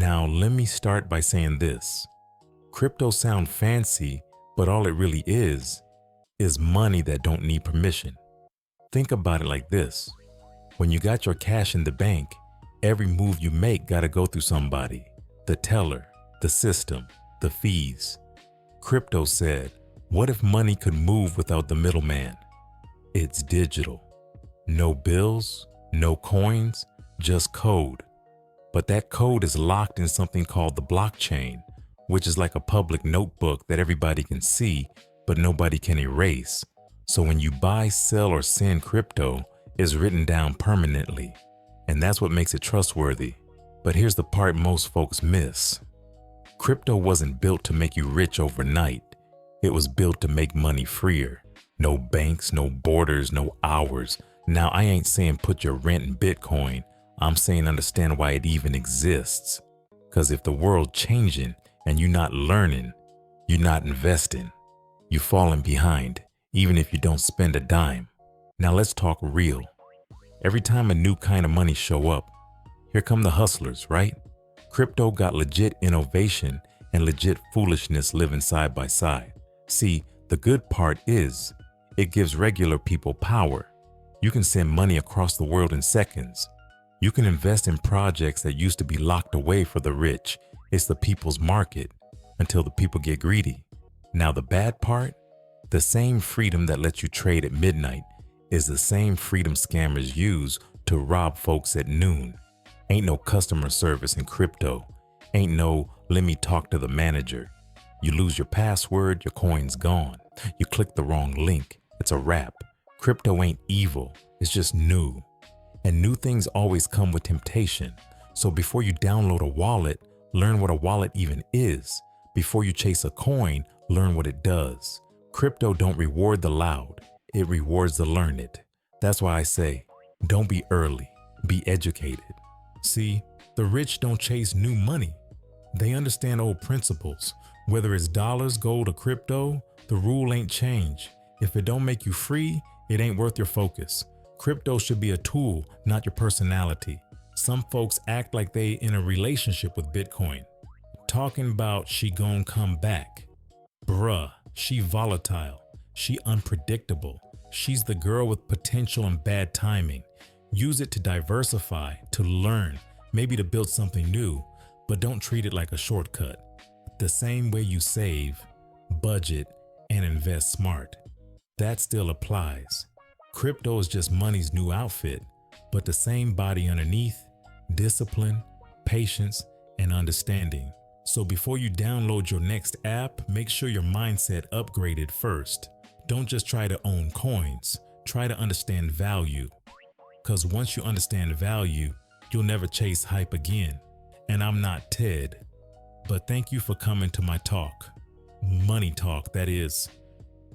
Now, let me start by saying this. Crypto sound fancy, but all it really is money that don't need permission. Think about it like this. When you got your cash in the bank, every move you make gotta go through somebody. The teller, the system, the fees. Crypto said, what if money could move without the middleman? It's digital. No bills, no coins, just code. But that code is locked in something called the blockchain, which is like a public notebook that everybody can see, but nobody can erase. So when you buy, sell, or send crypto, it's written down permanently. And that's what makes it trustworthy. But here's the part most folks miss. Crypto wasn't built to make you rich overnight. It was built to make money freer. No banks, no borders, no hours. Now, I ain't saying put your rent in Bitcoin. I'm saying understand why it even exists. Because if the world changing and you're not learning, you're not investing. You're falling behind, even if you don't spend a dime. Now let's talk real. Every time a new kind of money show up, here come the hustlers, right? Crypto got legit innovation and legit foolishness living side by side. See, the good part is, it gives regular people power. You can send money across the world in seconds. You can invest in projects that used to be locked away for the rich. It's the people's market until the people get greedy. Now the bad part, the same freedom that lets you trade at midnight is the same freedom scammers use to rob folks at noon. Ain't no customer service in crypto. Ain't no, let me talk to the manager. You lose your password, your coin's gone. You click the wrong link, it's a wrap. Crypto ain't evil, it's just new. And new things always come with temptation. So before you download a wallet, learn what a wallet even is. Before you chase a coin, learn what it does. Crypto don't reward the loud, it rewards the learned. That's why I say, don't be early, be educated. See, the rich don't chase new money. They understand old principles. Whether it's dollars, gold, or crypto, the rule ain't change. If it don't make you free, it ain't worth your focus. Crypto should be a tool, not your personality. Some folks act like they in a relationship with Bitcoin. Talking about she gon' come back. Bruh, she volatile. She unpredictable. She's the girl with potential and bad timing. Use it to diversify, to learn, maybe to build something new, but don't treat it like a shortcut. The same way you save, budget, and invest smart. That still applies. Crypto is just money's new outfit, but the same body underneath, discipline, patience, and understanding. So before you download your next app, make sure your mindset upgraded first. Don't just try to own coins, try to understand value. Because once you understand value, you'll never chase hype again. And I'm not Ted, but thank you for coming to my talk. Money talk, that is.